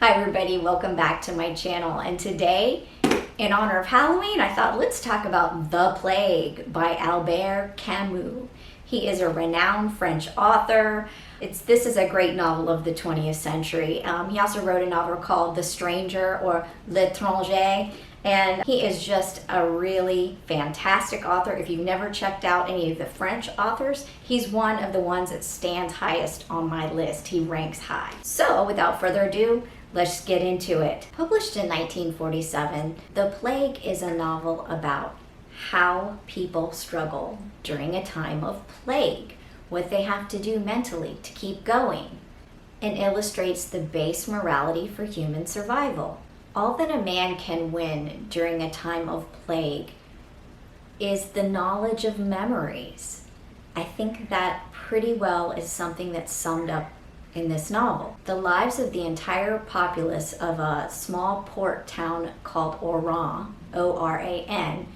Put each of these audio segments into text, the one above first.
Hi everybody, welcome back to my channel, and today, in honor of Halloween, I thought let's talk about The Plague by Albert Camus. He is a renowned French author. This is a great novel of the 20th century. He also wrote a novel called The Stranger or L'Étranger, and he is just a really fantastic author. If you've never checked out any of the French authors, he's one of the ones that stands highest on my list. He ranks high. So without further ado, let's get into it. Published in 1947, The Plague is a novel about how people struggle during a time of plague, what they have to do mentally to keep going, and illustrates the base morality for human survival. All that a man can win during a time of plague is the knowledge of memories. I think that pretty well is something that's summed up in this novel. The lives of the entire populace of a small port town called Oran, O-R-A-N,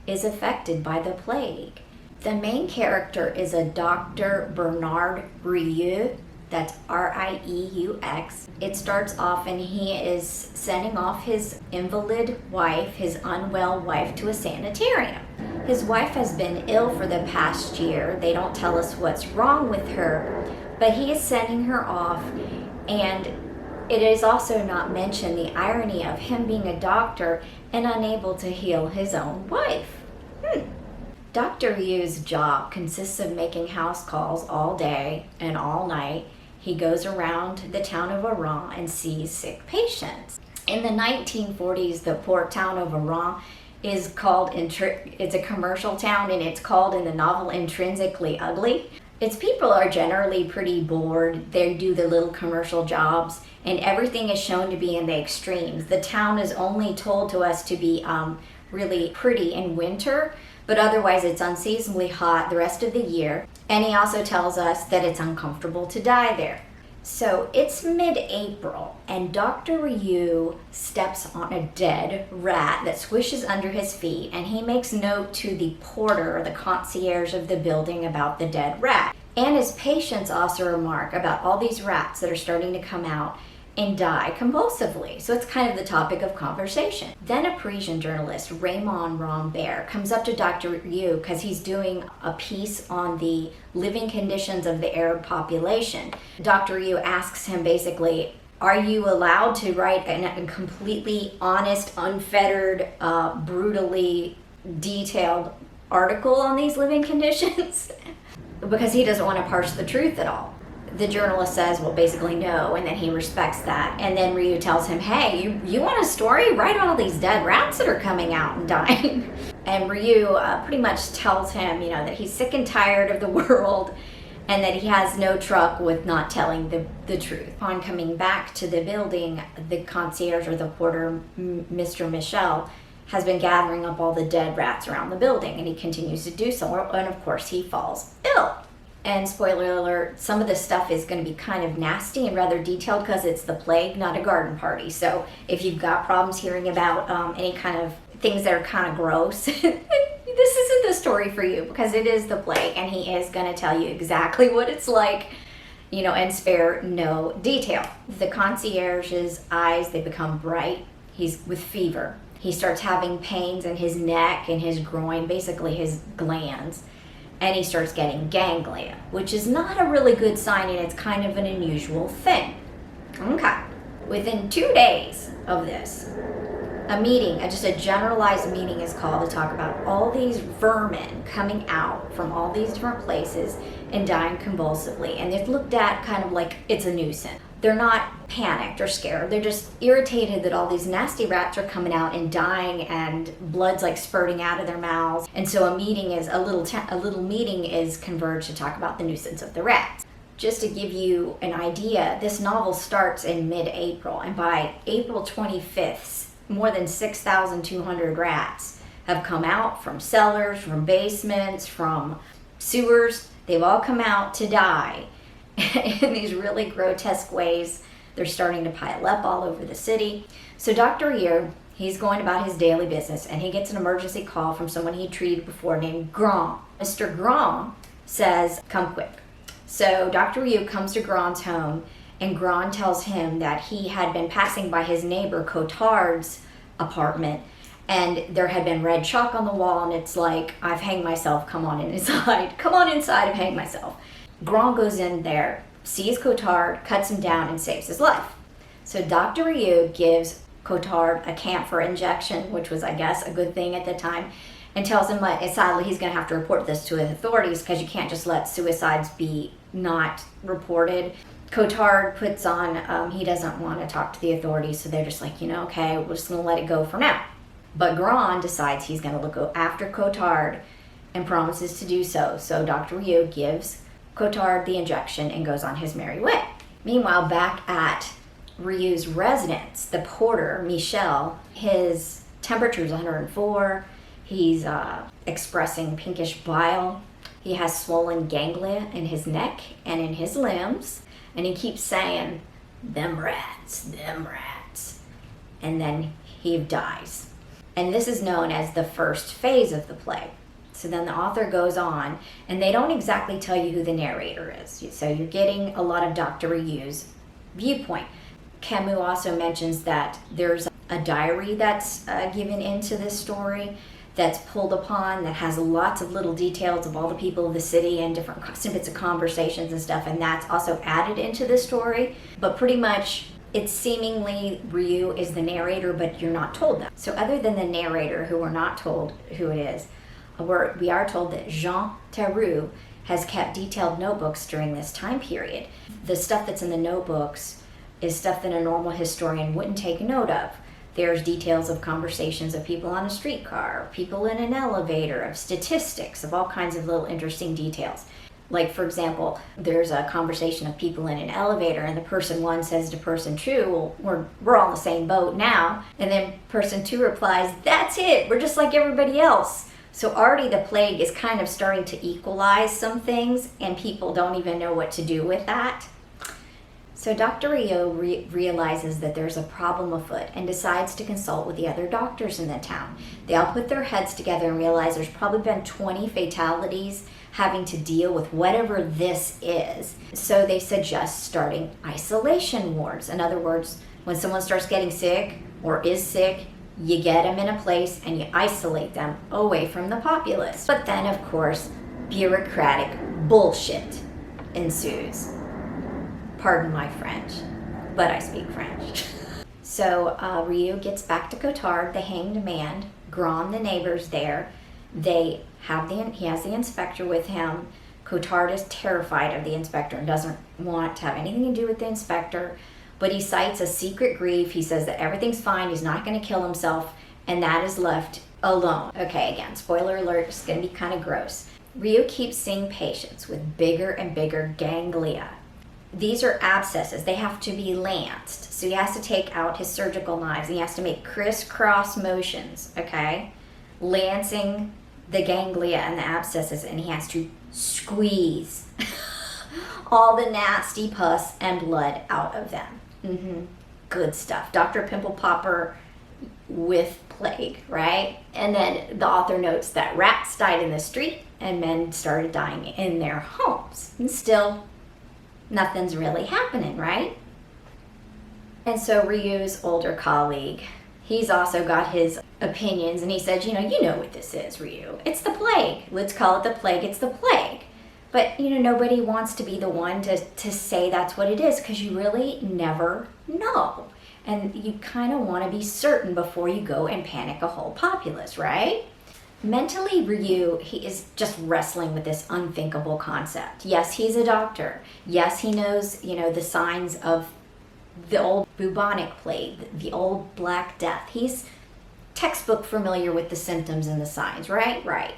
is affected by the plague. The main character is a Dr. Bernard Rieux, that's R-I-E-U-X. It starts off and he is sending off his invalid wife, his unwell wife, to a sanitarium. His wife has been ill for the past year. They don't tell us what's wrong with her, but he is sending her off, and it is also not mentioned the irony of him being a doctor and unable to heal his own wife. Dr. Rieux's job consists of making house calls all day and all night. He goes around the town of Oran and sees sick patients. In the 1940s, the port town of Oran is called, it's a commercial town, and it's called in the novel Intrinsically Ugly. Its people are generally pretty bored. They do their little commercial jobs, and everything is shown to be in the extremes. The town is only told to us to be really pretty in winter, but otherwise it's unseasonably hot the rest of the year. And he also tells us that it's uncomfortable to die there. So it's mid-April, and Dr. Rieux steps on a dead rat that squishes under his feet, and he makes note to the porter, or the concierge of the building, about the dead rat. And his patients also remark about all these rats that are starting to come out and die convulsively. So it's kind of the topic of conversation. Then a Parisian journalist, Raymond Rambert, comes up to Dr. Rieux because he's doing a piece on the living conditions of the Arab population. Dr. Rieux asks him basically, are you allowed to write a completely honest, unfettered, brutally detailed article on these living conditions? Because he doesn't want to parse the truth at all. The journalist says, well, basically no, and then he respects that. And then Rieux tells him, hey, you want a story? Write all these dead rats that are coming out and dying. And Rieux pretty much tells him, that he's sick and tired of the world and that he has no truck with not telling the truth. Upon coming back to the building, the concierge, or the porter, Mr. Michel, has been gathering up all the dead rats around the building, and he continues to do so. And of course, he falls ill. And spoiler alert, some of this stuff is going to be kind of nasty and rather detailed because it's the plague, not a garden party. So if you've got problems hearing about any kind of things that are kind of gross, this isn't the story for you, because it is the plague, and he is going to tell you exactly what it's like, and spare no detail. The concierge's eyes, they become bright. He's with fever. He starts having pains in his neck and his groin, basically his glands. And he starts getting ganglia, which is not a really good sign, and it's kind of an unusual thing. Okay. Within 2 days of this, a meeting, just a generalized meeting, is called to talk about all these vermin coming out from all these different places and dying convulsively. And it's looked at kind of like it's a nuisance. They're not panicked or scared. They're just irritated that all these nasty rats are coming out and dying, and blood's like spurting out of their mouths. And so a little meeting is converged to talk about the nuisance of the rats. Just to give you an idea, this novel starts in mid-April, and by April 25th, more than 6,200 rats have come out from cellars, from basements, from sewers. They've all come out to die in these really grotesque ways. They're starting to pile up all over the city. So Dr. Rieux, he's going about his daily business, and he gets an emergency call from someone he treated before named Grand. Mr. Grand says, come quick. So Dr. Rieux comes to Grand's home, And Grand tells him that he had been passing by his neighbor Cotard's apartment, and there had been red chalk on the wall, and it's like, I've hanged myself, come on inside. Come on inside, I've hanged myself. Grand goes in there, sees Cotard, cuts him down, and saves his life. So Dr. Ryu gives Cotard a camphor injection, which was, I guess, a good thing at the time, and tells him that sadly he's going to have to report this to the authorities because you can't just let suicides be not reported. Cotard puts on, he doesn't want to talk to the authorities, so they're just like, okay, we're just going to let it go for now. But Grand decides he's going to look after Cotard and promises to do so. So Dr. Ryu gives Cotard the injection and goes on his merry way. Meanwhile, back at Ryu's residence, the porter, Michel, his temperature is 104. He's expressing pinkish bile. He has swollen ganglia in his neck and in his limbs. And he keeps saying, them rats. And then he dies. And this is known as the first phase of the plague. So then the author goes on, and they don't exactly tell you who the narrator is. So you're getting a lot of Dr. Ryu's viewpoint. Camus also mentions that there's a diary that's given into this story that's pulled upon, that has lots of little details of all the people of the city and different snippets of conversations and stuff, and that's also added into the story. But pretty much it's seemingly Ryu is the narrator, but you're not told that. So other than the narrator, who we're not told who it is, we are told that Jean Theroux has kept detailed notebooks during this time period. The stuff that's in the notebooks is stuff that a normal historian wouldn't take note of. There's details of conversations of people on a streetcar, people in an elevator, of statistics, of all kinds of little interesting details. Like, for example, there's a conversation of people in an elevator, and the person one says to person two, well, we're all in the same boat now. And then person two replies, that's it, we're just like everybody else. So already the plague is kind of starting to equalize some things, and people don't even know what to do with that. So Dr. Ryu realizes that there's a problem afoot and decides to consult with the other doctors in the town. They all put their heads together and realize there's probably been 20 fatalities having to deal with whatever this is. So they suggest starting isolation wards. In other words, when someone starts getting sick or is sick, you get them in a place and you isolate them away from the populace. But then, of course, bureaucratic bullshit ensues. Pardon my French, but I speak French. So Ryu gets back to Cotard, the hanged man. Grand, the neighbor's there. He has the inspector with him. Cotard is terrified of the inspector and doesn't want to have anything to do with the inspector, but he cites a secret grief. He says that everything's fine, he's not going to kill himself, and that is left alone. Okay, again, spoiler alert, it's going to be kind of gross. Ryu keeps seeing patients with bigger and bigger ganglia. These are abscesses. They have to be lanced. So he has to take out his surgical knives. He has to make crisscross motions, okay? Lancing the ganglia and the abscesses, and he has to squeeze all the nasty pus and blood out of them. Good stuff. Dr. Pimple Popper with plague, right? And then the author notes that rats died in the street and men started dying in their homes. And still, nothing's really happening, right? And so Ryu's older colleague, he's also got his opinions, and he said, you know what this is, Ryu. It's the plague. Let's call it the plague. It's the plague. But, nobody wants to be the one to say that's what it is, because you really never know. And you kind of want to be certain before you go and panic a whole populace, right? Mentally, Ryu, he is just wrestling with this unthinkable concept. Yes, he's a doctor. Yes, he knows, the signs of the old bubonic plague, the old Black Death. He's textbook familiar with the symptoms and the signs, right? Right.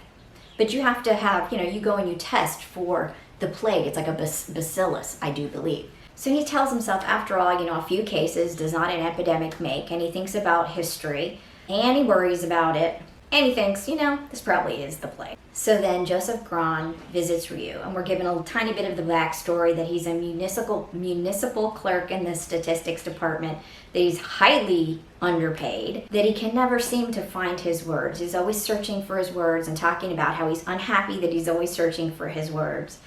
But you have to have, you go and you test for the plague. It's like a bacillus, I do believe. So he tells himself, after all, a few cases does not an epidemic make, and he thinks about history, and he worries about it. And he thinks, this probably is the plague. So then Joseph Grand visits Ryu, and we're given a tiny bit of the backstory that he's a municipal clerk in the statistics department, that he's highly underpaid, that he can never seem to find his words. He's always searching for his words and talking about how he's unhappy that he's always searching for his words.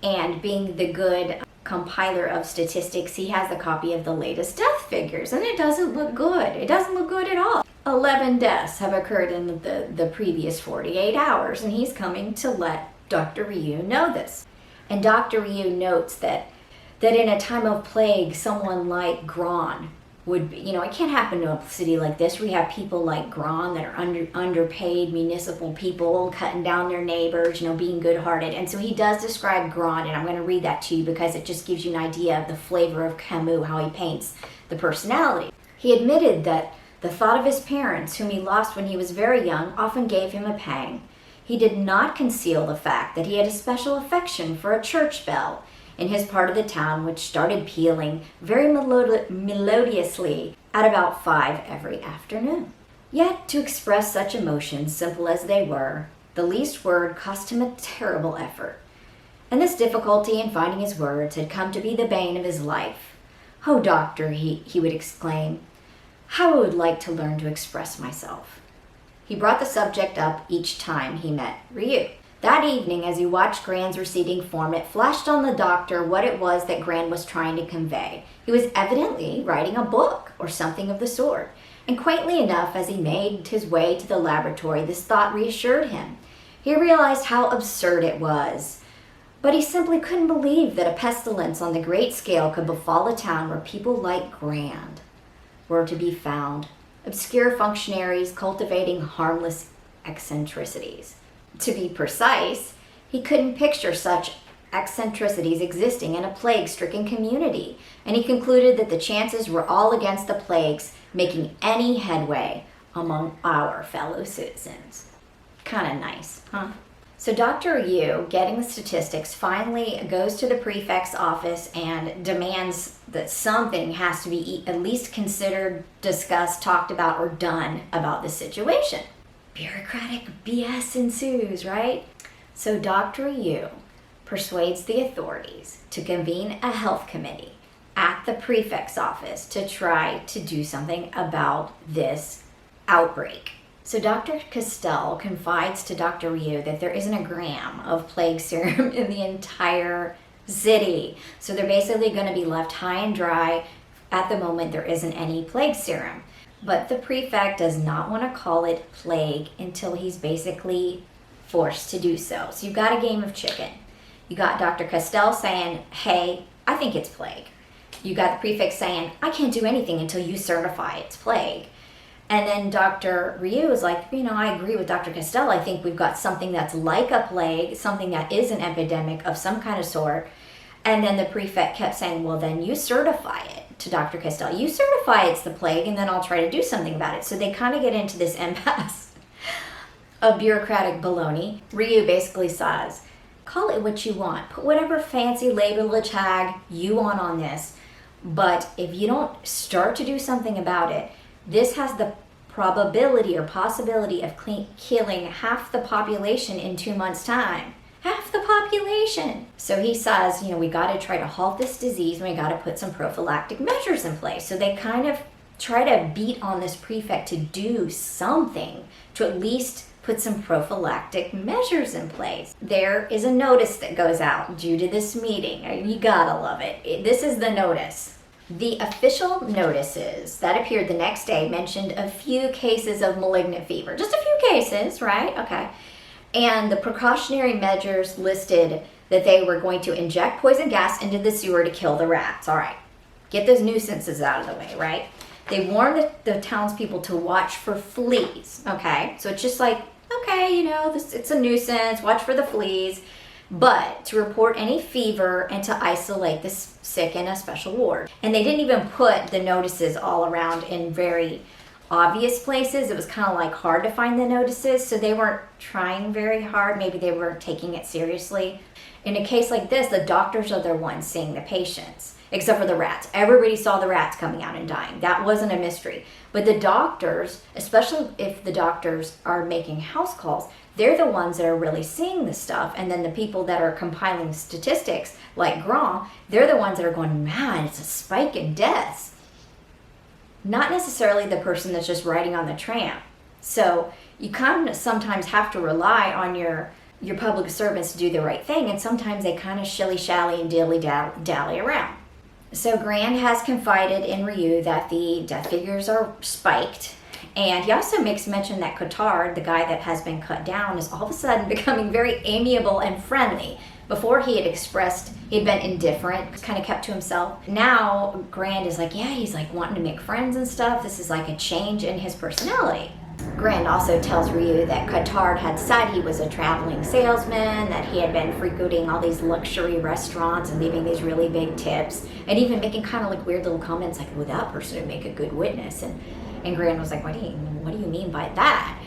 And being the good compiler of statistics, he has a copy of the latest death figures, and it doesn't look good. It doesn't look good at all. 11 deaths have occurred in the previous 48 hours, and he's coming to let Dr. Ryu know this. And Dr. Ryu notes that in a time of plague, someone like Gran would be, it can't happen to a city like this where you have people like Gran that are underpaid municipal people cutting down their neighbors, being good-hearted. And so he does describe Gran, and I'm going to read that to you because it just gives you an idea of the flavor of Camus, how he paints the personality. He admitted that the thought of his parents, whom he lost when he was very young, often gave him a pang. He did not conceal the fact that he had a special affection for a church bell in his part of the town, which started pealing very melodiously at about 5 every afternoon. Yet, to express such emotions, simple as they were, the least word cost him a terrible effort. And this difficulty in finding his words had come to be the bane of his life. "Oh, doctor," he would exclaim, "how I would like to learn to express myself." He brought the subject up each time he met Ryu. That evening, as he watched Gran's receding form, it flashed on the doctor what it was that Gran was trying to convey. He was evidently writing a book or something of the sort. And quaintly enough, as he made his way to the laboratory, this thought reassured him. He realized how absurd it was. But he simply couldn't believe that a pestilence on the great scale could befall a town where people like Gran were to be found. Obscure functionaries cultivating harmless eccentricities. To be precise, he couldn't picture such eccentricities existing in a plague-stricken community, and he concluded that the chances were all against the plagues making any headway among our fellow citizens. Kind of nice, huh? So Dr. Yu, getting the statistics, finally goes to the prefect's office and demands that something has to be at least considered, discussed, talked about, or done about this situation. Bureaucratic BS ensues, right? So Dr. Yu persuades the authorities to convene a health committee at the prefect's office to try to do something about this outbreak. So Dr. Castell confides to Dr. Ryu that there isn't a gram of plague serum in the entire city. So they're basically going to be left high and dry. At the moment, there isn't any plague serum. But the prefect does not want to call it plague until he's basically forced to do so. So you've got a game of chicken. You got Dr. Castell saying, hey, I think it's plague. You got the prefect saying, I can't do anything until you certify it's plague. And then Dr. Ryu is like, I agree with Dr. Castell. I think we've got something that's like a plague, something that is an epidemic of some kind of sort. And then the prefect kept saying, well, then you certify it. To Dr. Castell, you certify it's the plague, and then I'll try to do something about it. So they kind of get into this impasse of bureaucratic baloney. Ryu basically says, call it what you want. Put whatever fancy label or tag you want on this. But if you don't start to do something about it, this has the probability or possibility of killing half the population in 2 months' time. Half the population. So he says, we got to try to halt this disease, and we got to put some prophylactic measures in place. So they kind of try to beat on this prefect to do something, to at least put some prophylactic measures in place. There is a notice that goes out due to this meeting. You gotta love it. This is the notice. The official notices that appeared the next day mentioned a few cases of malignant fever. Just a few cases, right? Okay. And the precautionary measures listed that they were going to inject poison gas into the sewer to kill the rats. All right, get those nuisances out of the way, right? They warned the townspeople to watch for fleas, okay? So it's just like, okay, it's a nuisance, watch for the fleas, but to report any fever and to isolate the sick in a special ward. And they didn't even put the notices all around in very obvious places. It was kind of like hard to find the notices, so they weren't trying very hard. Maybe they weren't taking it seriously. In a case like this, the doctors are the ones seeing the patients, except for the rats. Everybody saw the rats coming out and dying. That wasn't a mystery. But the doctors, especially if the doctors are making house calls, they're the ones that are really seeing the stuff. And then the people that are compiling statistics, like Grand, they're the ones that are going, man, it's a spike in deaths. Not necessarily the person that's just riding on the tram. So you kind of sometimes have to rely on your your public servants do the right thing, and sometimes they kind of shilly-shally and dilly-dally around. So Grand has confided in Ryu that the death figures are spiked, and he also makes mention that Cotard, the guy that has been cut down, is all of a sudden becoming very amiable and friendly. Before he had been indifferent, kind of kept to himself. Now Grand is like, yeah, he's like wanting to make friends and stuff. This is like a change in his personality. Grand also tells Ryu that Cotard had said he was a traveling salesman, that he had been frequenting all these luxury restaurants and leaving these really big tips, and even making kind of like weird little comments like, well, that person would make a good witness. And Grand was like, what do you mean by that?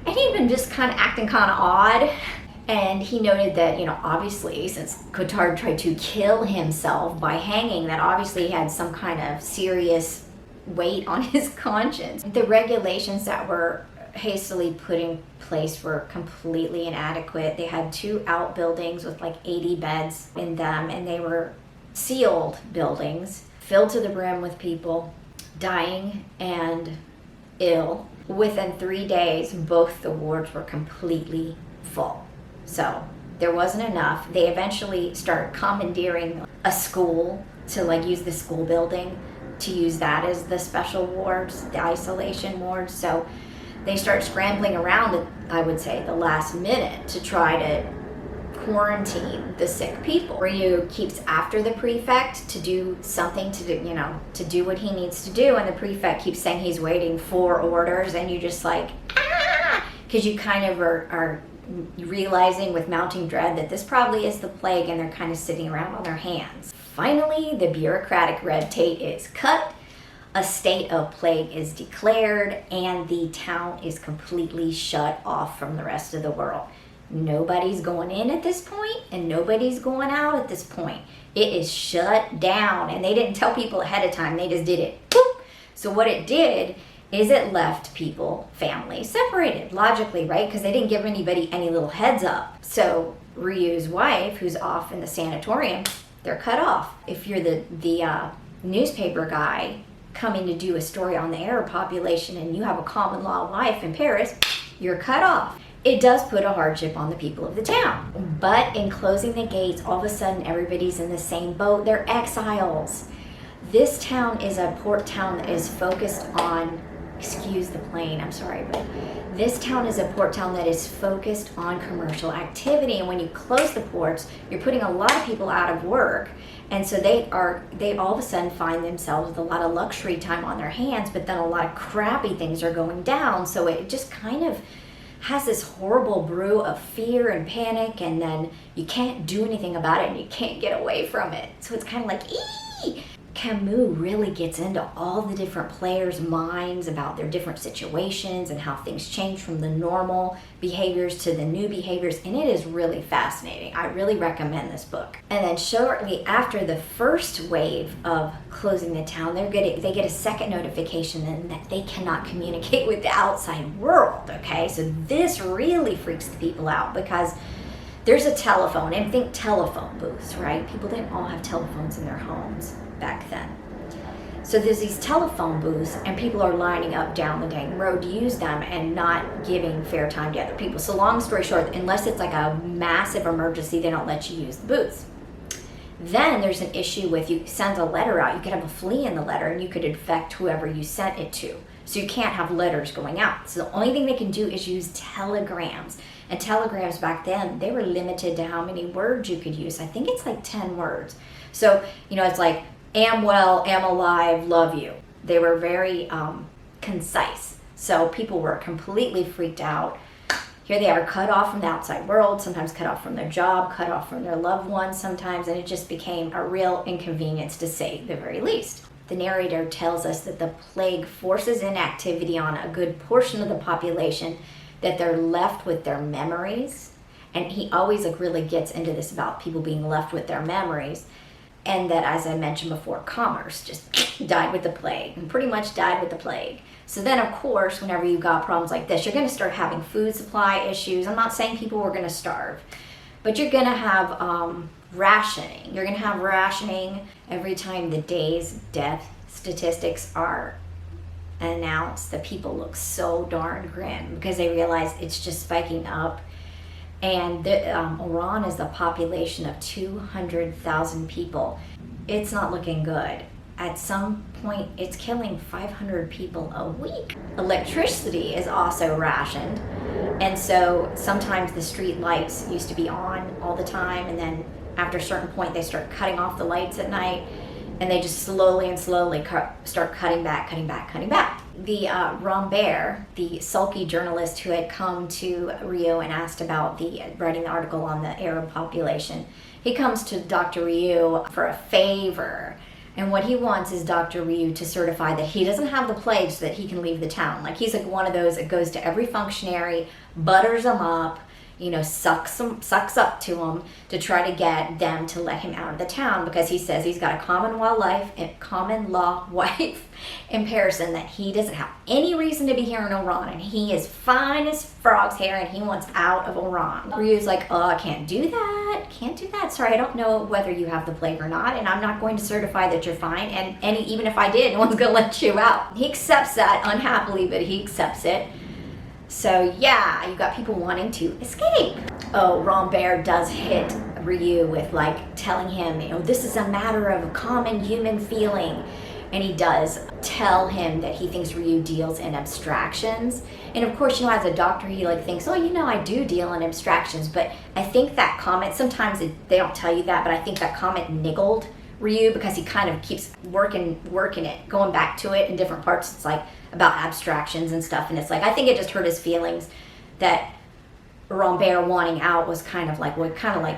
And he'd been just kind of acting kind of odd. And he noted that, obviously, since Cotard tried to kill himself by hanging, that obviously he had some kind of serious weight on his conscience. The regulations that were hastily put in place were completely inadequate. They had 2 outbuildings with like 80 beds in them, and they were sealed buildings, filled to the brim with people dying and ill. Within 3 days, both the wards were completely full. So there wasn't enough. They eventually started commandeering a school to like use the school building to use that as the special wards, the isolation wards. So they start scrambling around, I would say, the last minute to try to quarantine the sick people. Ryu keeps after the prefect to do something to do what he needs to do, and the prefect keeps saying he's waiting for orders, and you just like, because you kind of are realizing with mounting dread that this probably is the plague, and they're kind of sitting around on their hands. Finally, the bureaucratic red tape is cut, a state of plague is declared, and the town is completely shut off from the rest of the world. Nobody's going in at this point, and nobody's going out at this point. It is shut down, and they didn't tell people ahead of time. They just did it. Boop. So what it did is it left people, families, separated, logically, right? Because they didn't give anybody any little heads up. So Ryu's wife, who's off in the sanatorium, they're cut off. If you're the newspaper guy coming to do a story on the Arab population and you have a common law wife in Paris, you're cut off. It does put a hardship on the people of the town. But in closing the gates, all of a sudden everybody's in the same boat. They're exiles. This town is a port town that is focused on, excuse the plane, I'm sorry, but this town is a port town that is focused on commercial activity. And when you close the ports, you're putting a lot of people out of work. And so they all of a sudden find themselves with a lot of luxury time on their hands, but then a lot of crappy things are going down. So it just kind of has this horrible brew of fear and panic, and then you can't do anything about it and you can't get away from it. So it's kind of like, eee! Camus really gets into all the different players' minds about their different situations and how things change from the normal behaviors to the new behaviors, and it is really fascinating. I really recommend this book. And then shortly after the first wave of closing the town, they get a second notification and that they cannot communicate with the outside world, okay? So this really freaks the people out because there's a telephone, and think telephone booths, right? People didn't all have telephones in their homes back then. So there's these telephone booths, and people are lining up down the dang road to use them and not giving fair time to other people. So long story short, unless it's like a massive emergency, they don't let you use the booths. Then there's an issue with, you send a letter out, you could have a flea in the letter and you could infect whoever you sent it to. So you can't have letters going out. So the only thing they can do is use telegrams. And telegrams back then, they were limited to how many words you could use. I think it's like 10 words. So, it's like, am well, am alive, love you. They were very concise. So people were completely freaked out. Here they are, cut off from the outside world, sometimes cut off from their job, cut off from their loved ones sometimes, and it just became a real inconvenience, to say the very least. The narrator tells us that the plague forces inactivity on a good portion of the population, that they're left with their memories. And he always really gets into this about people being left with their memories. And that, as I mentioned before, commerce just died with the plague, and pretty much died with the plague. So then, of course, whenever you've got problems like this, you're going to start having food supply issues. I'm not saying people were going to starve, but you're going to have rationing. You're going to have rationing every time the day's death statistics are announced. The people look so darn grim because they realize it's just spiking up. And Oran is a population of 200,000 people. It's not looking good. At some point, it's killing 500 people a week. Electricity is also rationed. And so sometimes the street lights used to be on all the time, and then after a certain point, they start cutting off the lights at night, and they just slowly start cutting back. The Rambert, the sulky journalist who had come to Rio and asked about writing the article on the Arab population, he comes to Dr. Rio for a favor. And what he wants is Dr. Ryu to certify that he doesn't have the plague so that he can leave the town. Like, he's like one of those that goes to every functionary, butters them up, sucks up to them to try to get them to let him out of the town, because he says he's got a common law wife in Paris, and that he doesn't have any reason to be here in Oran, and he is fine as frog's hair, and he wants out of Oran. Ryu's like, oh, I can't do that. Sorry, I don't know whether you have the plague or not, and I'm not going to certify that you're fine, and even if I did, no one's gonna let you out. He accepts that unhappily, but he accepts it. So yeah, you got people wanting to escape. Oh, Rambert does hit Ryu with telling him, this is a matter of common human feeling. And he does tell him that he thinks Ryu deals in abstractions. And of course, as a doctor, he thinks, oh, I do deal in abstractions. But I think that comment, sometimes they don't tell you that, but I think that comment niggled Ryu, because he kind of keeps working it, going back to it in different parts. It's about abstractions and stuff, and it's I think it just hurt his feelings that Rambert wanting out was kind of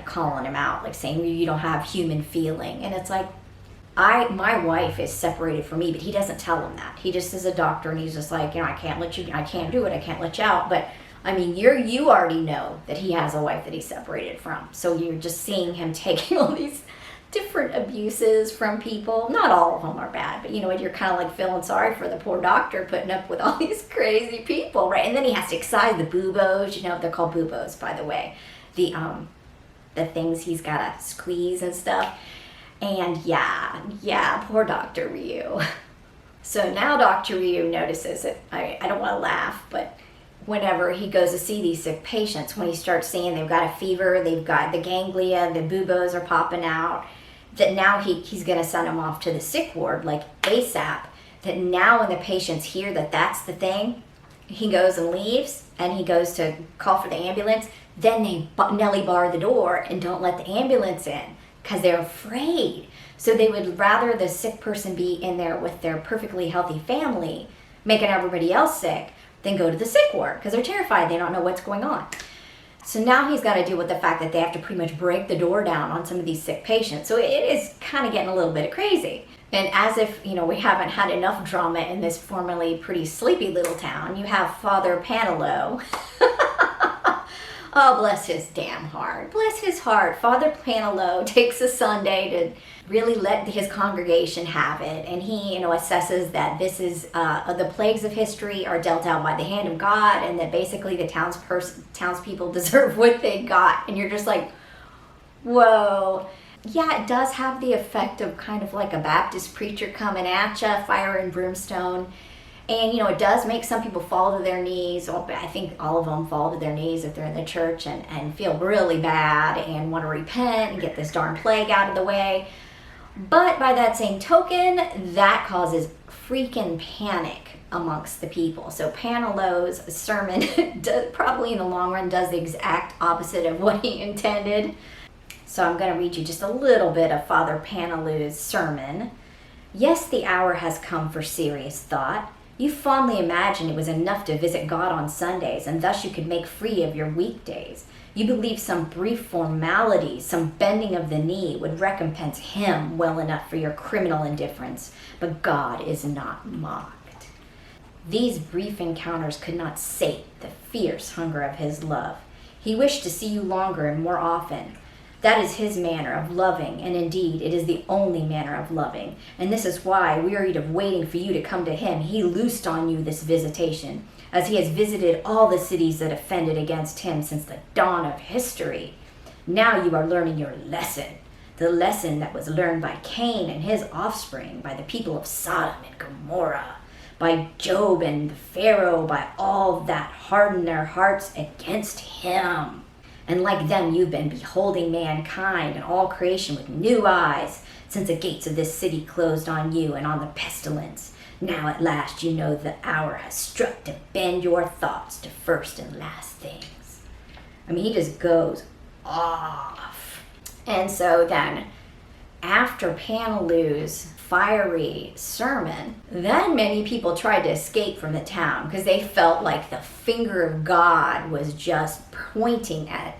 calling him out, saying you don't have human feeling. And it's my wife is separated from me, but he doesn't tell him that. He just is a doctor, and he's just I can't let you, I can't do it, I can't let you out. But I mean, you already know that he has a wife that he's separated from, so you're just seeing him taking all these different abuses from people. Not all of them are bad, but you're kind of feeling sorry for the poor doctor putting up with all these crazy people, right? And then he has to excise the buboes. They're called buboes, by the way. The things he's got to squeeze and stuff. And yeah, poor Dr. Ryu. So now Dr. Ryu notices it. I don't want to laugh, but whenever he goes to see these sick patients, when he starts seeing they've got a fever, they've got the ganglia, the buboes are popping out, that now he's going to send them off to the sick ward ASAP. That now when the patients hear that that's the thing, he goes and leaves, and he goes to call for the ambulance. Then they Nelly bar the door and don't let the ambulance in because they're afraid. So they would rather the sick person be in there with their perfectly healthy family, making everybody else sick, than go to the sick ward because they're terrified. They don't know what's going on. So now he's got to deal with the fact that they have to pretty much break the door down on some of these sick patients. So it is kind of getting a little bit crazy. And as if, we haven't had enough drama in this formerly pretty sleepy little town, you have Father Panelo. Oh, bless his damn heart. Bless his heart. Father Panelo takes a Sunday to really let his congregation have it. And he, assesses that this is, the plagues of history are dealt out by the hand of God, and that basically the townspeople deserve what they got. And you're just whoa. Yeah, it does have the effect of kind of like a Baptist preacher coming at you, fire and brimstone. And, it does make some people fall to their knees. I think all of them fall to their knees if they're in the church and feel really bad and want to repent and get this darn plague out of the way. But by that same token, that causes freaking panic amongst the people. So Panelo's sermon probably in the long run does the exact opposite of what he intended. So I'm going to read you just a little bit of Father Panelo's sermon. Yes, the hour has come for serious thought. You fondly imagined it was enough to visit God on Sundays, and thus you could make free of your weekdays. You believed some brief formality, some bending of the knee would recompense him well enough for your criminal indifference, but God is not mocked. These brief encounters could not sate the fierce hunger of his love. He wished to see you longer and more often. That is his manner of loving, and indeed it is the only manner of loving. And this is why, wearied of waiting for you to come to him, he loosed on you this visitation, as he has visited all the cities that offended against him since the dawn of history. Now you are learning your lesson, the lesson that was learned by Cain and his offspring, by the people of Sodom and Gomorrah, by Job and Pharaoh, by all that hardened their hearts against him. And like them, you've been beholding mankind and all creation with new eyes, since the gates of this city closed on you and on the pestilence. Now at last you know the hour has struck to bend your thoughts to first and last things. I mean, he just goes off. And so then, after Panelu's fiery sermon, then many people tried to escape from the town because they felt like the finger of God was just pointing at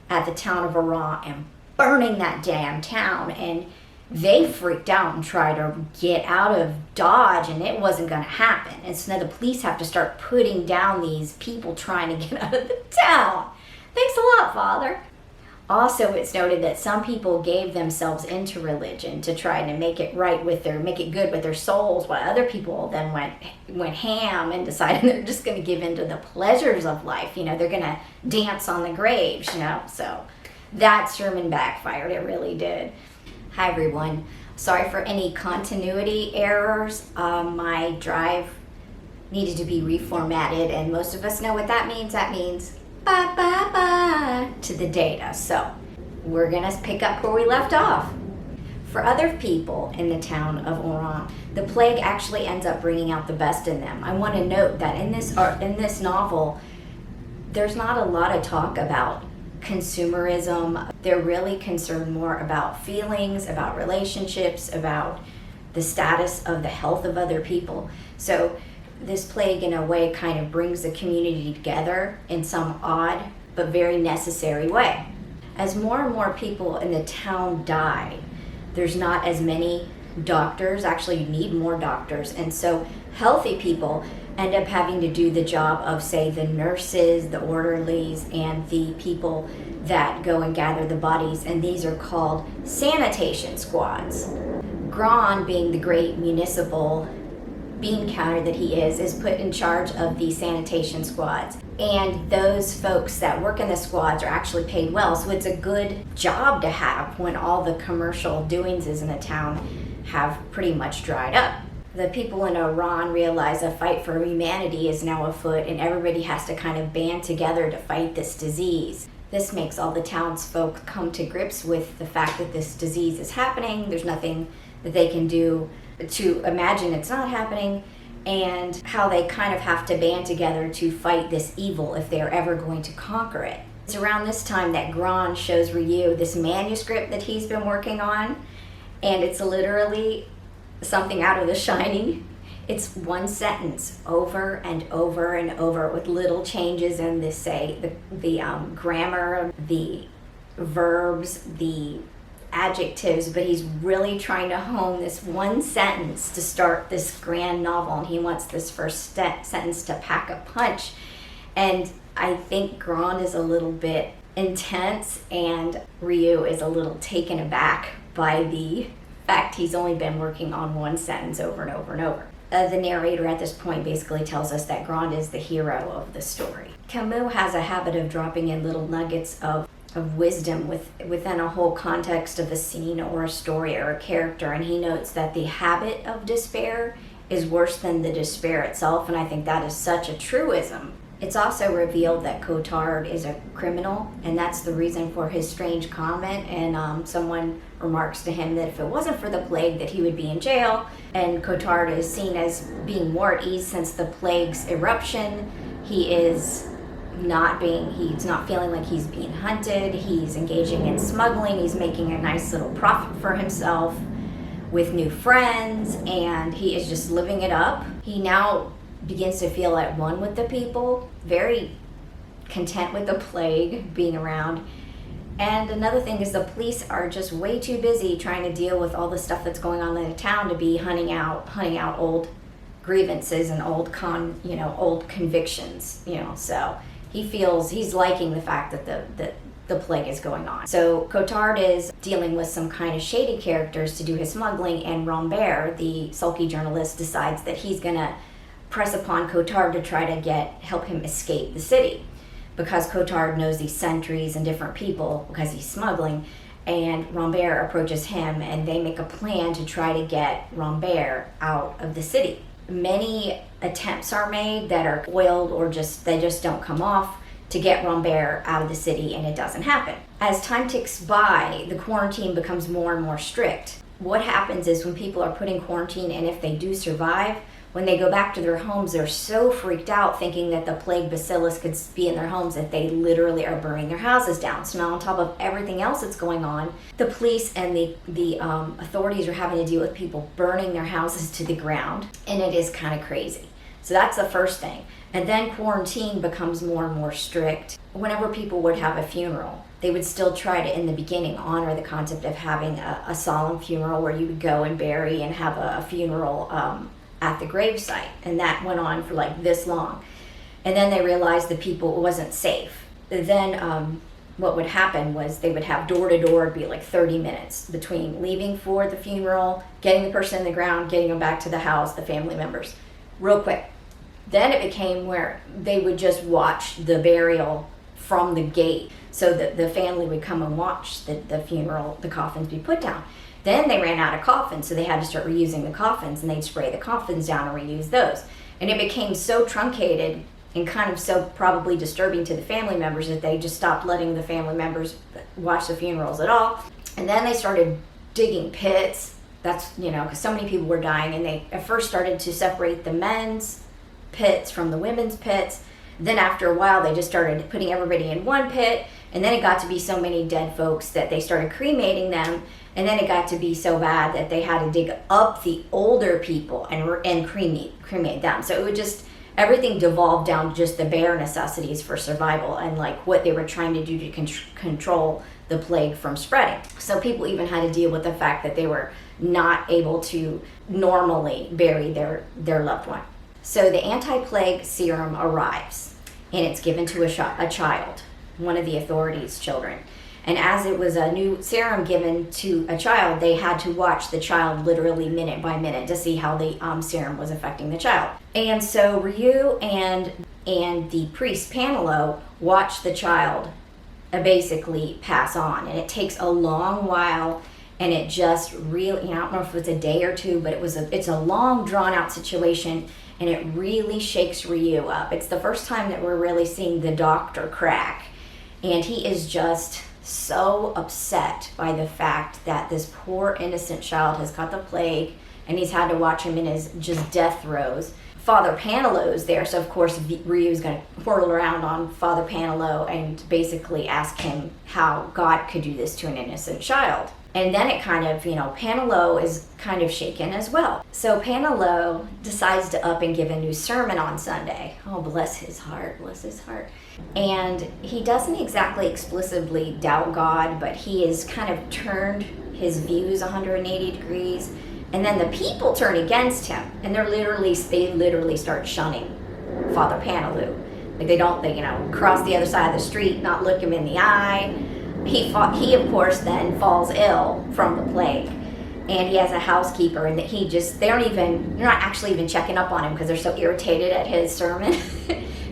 the town of Oran and burning that damn town. And they freaked out and tried to get out of Dodge, and it wasn't going to happen. And so now the police have to start putting down these people trying to get out of the town. Thanks a lot, Father. Also, it's noted that some people gave themselves into religion to try to make it good with their souls, while other people then went ham and decided they're just going to give in to the pleasures of life. They're going to dance on the graves, So that sermon backfired. It really did. Hi, everyone. Sorry for any continuity errors. My drive needed to be reformatted, and most of us know what that means. That means bye to the data. So we're gonna pick up where we left off. For other people in the town of Oran, the plague actually ends up bringing out the best in them. I want to note that in this novel, there's not a lot of talk about consumerism. They're really concerned more about feelings, about relationships, about the status of the health of other people. So this plague, in a way, kind of brings the community together in some odd but very necessary way. As more and more people in the town die, there's not as many doctors. Actually, you need more doctors. And so healthy people end up having to do the job of, say, the nurses, the orderlies, and the people that go and gather the bodies. And these are called sanitation squads. Gran, being the great municipal bean counter that he is put in charge of the sanitation squads. And those folks that work in the squads are actually paid well, so it's a good job to have when all the commercial doings in the town have pretty much dried up. The people in Oran realize a fight for humanity is now afoot, and everybody has to kind of band together to fight this disease. This makes all the townsfolk come to grips with the fact that this disease is happening. There's nothing that they can do to imagine it's not happening, and how they kind of have to band together to fight this evil if they're ever going to conquer it. It's around this time that Gran shows Ryu this manuscript that he's been working on, and it's literally something out of The Shining. It's one sentence over and over and over with little changes in the grammar, the verbs, the adjectives, but he's really trying to hone this one sentence to start this grand novel, and he wants this first sentence to pack a punch. And I think Gran is a little bit intense, and Ryu is a little taken aback by the fact he's only been working on one sentence over and over and over. The narrator at this point basically tells us that Gran is the hero of the story. Camus has a habit of dropping in little nuggets of wisdom within a whole context of a scene or a story or a character, and he notes that the habit of despair is worse than the despair itself, and I think that is such a truism. It's also revealed that Cotard is a criminal, and that's the reason for his strange comment, and someone remarks to him that if it wasn't for the plague that he would be in jail, and Cotard is seen as being more at ease since the plague's eruption. He's not feeling like he's being hunted. He's engaging in smuggling. He's making a nice little profit for himself with new friends, and he is just living it up. He now begins to feel at one with the people, very content with the plague being around. And another thing is the police are just way too busy trying to deal with all the stuff that's going on in the town to be hunting out old grievances and old convictions, so he feels he's liking the fact that the plague is going on. So Cotard is dealing with some kind of shady characters to do his smuggling, and Rambert, the sulky journalist, decides that he's gonna press upon Cotard to try to help him escape the city, because Cotard knows these sentries and different people because he's smuggling, and Rambert approaches him, and they make a plan to try to get Rambert out of the city. Many attempts are made that are foiled or they just don't come off. to get Rambert out of the city, and it doesn't happen. As time ticks by, the quarantine becomes more and more strict. What happens is when people are put in quarantine, and if they do survive, when they go back to their homes, they're so freaked out thinking that the plague bacillus could be in their homes that they literally are burning their houses down. So now on top of everything else that's going on, the police and the authorities are having to deal with people burning their houses to the ground, and it is kind of crazy. So that's the first thing. And then quarantine becomes more and more strict. Whenever people would have a funeral, they would still try to, in the beginning, honor the concept of having a solemn funeral where you would go and bury and have a funeral at the gravesite. And that went on for like this long. And then they realized that people, it wasn't safe. Then what would happen was they would have door to door, be like 30 minutes between leaving for the funeral, getting the person in the ground, getting them back to the house, the family members, real quick. Then it became where they would just watch the burial from the gate, so that the family would come and watch the funeral, the coffins be put down. Then they ran out of coffins, so they had to start reusing the coffins, and they'd spray the coffins down and reuse those. And it became so truncated and kind of so probably disturbing to the family members that they just stopped letting the family members watch the funerals at all. And then they started digging pits. That's, because so many people were dying, and they at first started to separate the men's pits from the women's pits. Then after a while, they just started putting everybody in one pit, and then it got to be so many dead folks that they started cremating them, and then it got to be so bad that they had to dig up the older people and cremate them. So it would just, everything devolved down to just the bare necessities for survival and like what they were trying to do to control the plague from spreading. So people even had to deal with the fact that they were not able to normally bury their loved one. So the anti-plague serum arrives, and it's given to a child, one of the authorities' children. And as it was a new serum given to a child, they had to watch the child literally minute by minute to see how the serum was affecting the child. And so Ryu and the priest Panelo watched the child basically pass on, and it takes a long while. And it just really, I don't know if it's a day or two, but it's a long, drawn-out situation, and it really shakes Ryu up. It's the first time that we're really seeing the doctor crack, and he is just so upset by the fact that this poor innocent child has got the plague, and he's had to watch him in his just death throes. Father Panelo's there, so of course Ryu's going to whirl around on Father Panelo and basically ask him how God could do this to an innocent child. And then it kind of, Panelo is kind of shaken as well. So Panelo decides to up and give a new sermon on Sunday. Oh, bless his heart. And he doesn't exactly explicitly doubt God, but he has kind of turned his views 180 degrees. And then the people turn against him, and they literally start shunning Father Panelo. Like they cross the other side of the street, not look him in the eye. He of course then falls ill from the plague, and he has a housekeeper, and they're not actually even checking up on him because they're so irritated at his sermon.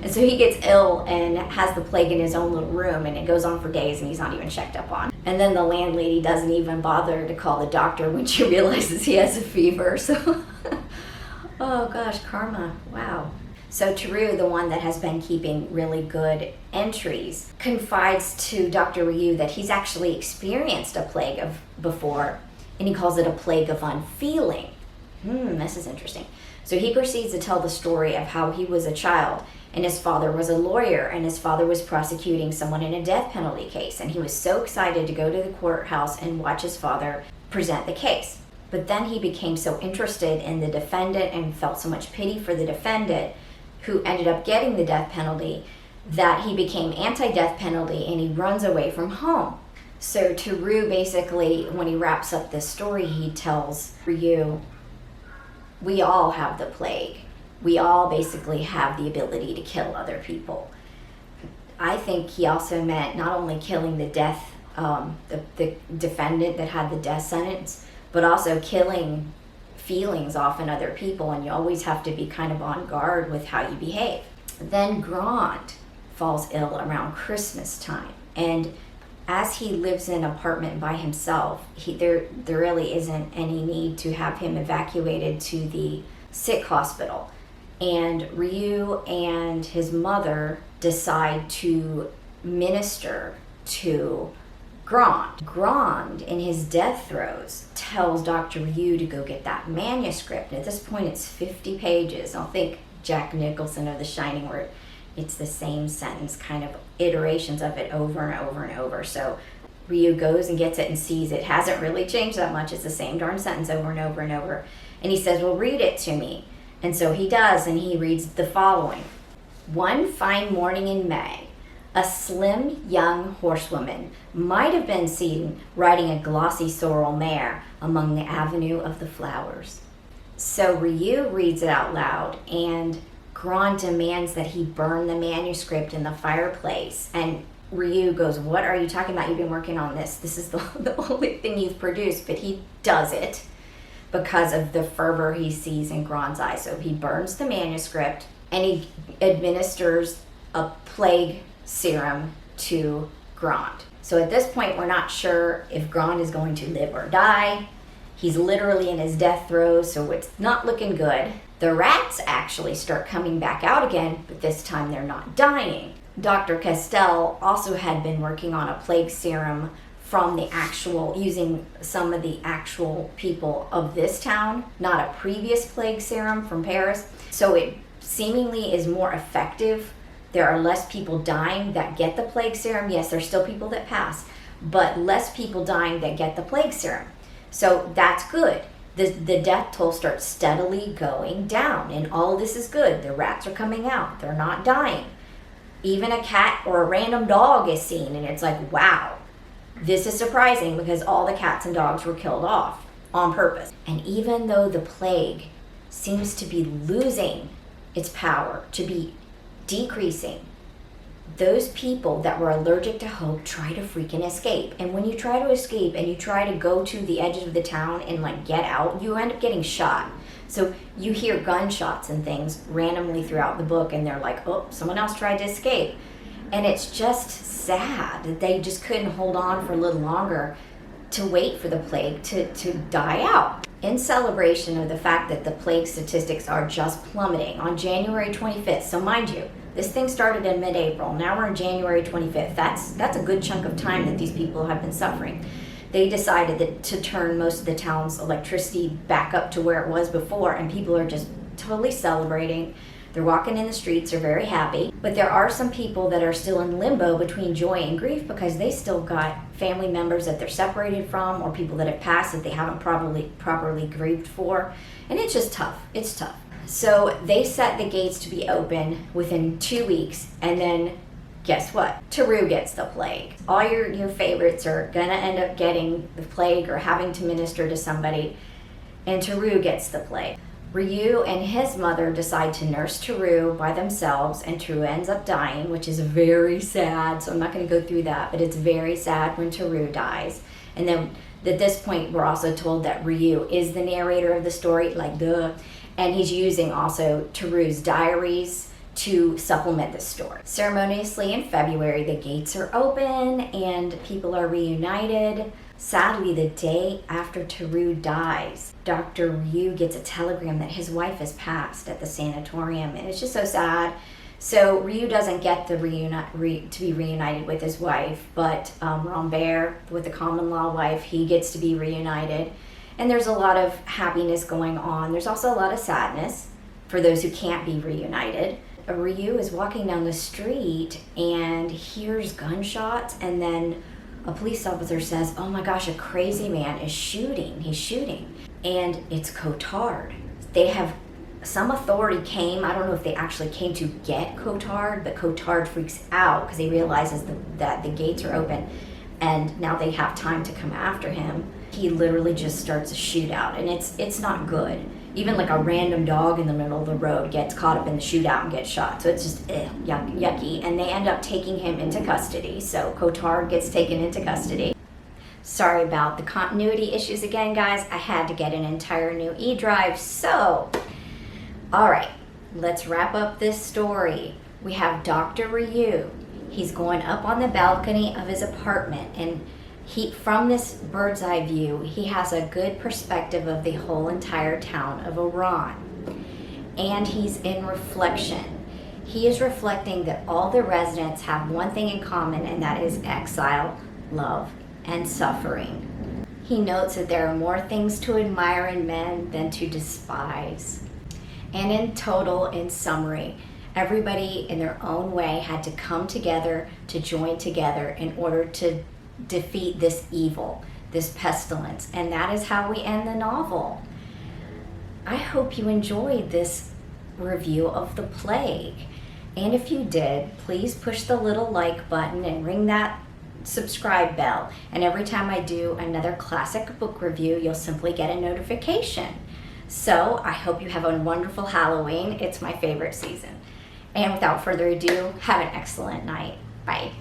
And so he gets ill and has the plague in his own little room, and it goes on for days, and he's not even checked up on. And then the landlady doesn't even bother to call the doctor when she realizes he has a fever. So, oh gosh, karma, wow. So Teru, the one that has been keeping really good entries, confides to Dr. Ryu that he's actually experienced a plague before, and he calls it a plague of unfeeling. This is interesting. So he proceeds to tell the story of how he was a child, and his father was a lawyer, and his father was prosecuting someone in a death penalty case, and he was so excited to go to the courthouse and watch his father present the case. But then he became so interested in the defendant and felt so much pity for the defendant, who ended up getting the death penalty, that he became anti-death penalty, and he runs away from home. So Teru basically, when he wraps up this story, he tells Ryu, we all have the plague. We all basically have the ability to kill other people. I think he also meant not only killing the the defendant that had the death sentence, but also killing feelings off in other people, and you always have to be kind of on guard with how you behave. Then Grand falls ill around Christmas time, and as he lives in an apartment by himself, there really isn't any need to have him evacuated to the sick hospital. And Ryu and his mother decide to minister to Grand. Grand, in his death throes, tells Dr. Ryu to go get that manuscript. And at this point, it's 50 pages. I'll think Jack Nicholson of The Shining, where it's the same sentence, kind of iterations of it over and over and over. So Ryu goes and gets it and sees it hasn't really changed that much. It's the same darn sentence over and over and over. And he says, well, read it to me. And so he does, and he reads the following. One fine morning in May, a slim young horsewoman might have been seen riding a glossy sorrel mare among the avenue of the flowers. So Ryu reads it out loud, and Grand demands that he burn the manuscript in the fireplace. And Ryu goes, what are you talking about? You've been working on this. This is the only thing you've produced. But he does it because of the fervor he sees in Grand's eyes. So he burns the manuscript, and he administers a plague serum to Grand. So at this point, we're not sure if Grand is going to live or die. He's literally in his death throes, so it's not looking good. The rats actually start coming back out again, but this time they're not dying. Dr. Castell also had been working on a plague serum from the actual, using some of the actual people of this town, not a previous plague serum from Paris. So it seemingly is more effective. There are less people dying that get the plague serum. Yes, there's still people that pass, but less people dying that get the plague serum. So that's good. The death toll starts steadily going down, and all this is good. The rats are coming out. They're not dying. Even a cat or a random dog is seen, and it's like, wow, this is surprising because all the cats and dogs were killed off on purpose. And even though the plague seems to be losing its power, to be decreasing, those people that were allergic to hope try to freaking escape. And when you try to escape and you try to go to the edges of the town and like get out, you end up getting shot. So you hear gunshots and things randomly throughout the book, and they're like, oh, someone else tried to escape. And it's just sad that they just couldn't hold on for a little longer to wait for the plague to die out. In celebration of the fact that the plague statistics are just plummeting, on January 25th, so mind you, this thing started in mid-April. Now we're in January 25th. That's a good chunk of time that these people have been suffering. They decided to turn most of the town's electricity back up to where it was before, and people are just totally celebrating. They're walking in the streets, they're very happy. But there are some people that are still in limbo between joy and grief because they still got family members that they're separated from, or people that have passed that they haven't properly grieved for. And it's just tough. It's tough. So they set the gates to be open within 2 weeks, and then guess what? Teru gets the plague. All your favorites are gonna end up getting the plague or having to minister to somebody, and Teru gets the plague. Ryu and his mother decide to nurse Teru by themselves, and Teru ends up dying, which is very sad. So I'm not going to go through that, but it's very sad when Teru dies. And then at this point, we're also told that Ryu is the narrator of the story, like duh. And he's using also Teru's diaries to supplement the story. Ceremoniously in February, the gates are open and people are reunited. Sadly, the day after Teru dies, Dr. Ryu gets a telegram that his wife has passed at the sanatorium, and it's just so sad. So Ryu doesn't get to be reunited with his wife, but Rambert, with the common law wife, he gets to be reunited. And there's a lot of happiness going on. There's also a lot of sadness for those who can't be reunited. Ryu is walking down the street and hears gunshots, and then a police officer says, oh my gosh, a crazy man is shooting. He's shooting. And it's Cotard. They have, some authority came. I don't know if they actually came to get Cotard, but Cotard freaks out because he realizes that the gates are open and now they have time to come after him. He literally just starts a shootout, and it's not good. Even like a random dog in the middle of the road gets caught up in the shootout and gets shot. So it's just yucky. And they end up taking him into custody. So Cotard gets taken into custody. Sorry about the continuity issues again, guys. I had to get an entire new e-drive. So, all right, let's wrap up this story. We have Dr. Ryu. He's going up on the balcony of his apartment, and from this bird's eye view, he has a good perspective of the whole entire town of Oran. and he's in reflection. He is reflecting that all the residents have one thing in common, and that is exile, love, and suffering. He notes that there are more things to admire in men than to despise. And in total, in summary, everybody in their own way had to come together, to join together in order to defeat this evil, this pestilence. And that is how we end the novel. I hope you enjoyed this review of The Plague. And if you did, please push the little like button and ring that subscribe bell. And every time I do another classic book review, you'll simply get a notification. So I hope you have a wonderful Halloween. It's my favorite season. And without further ado, have an excellent night. Bye.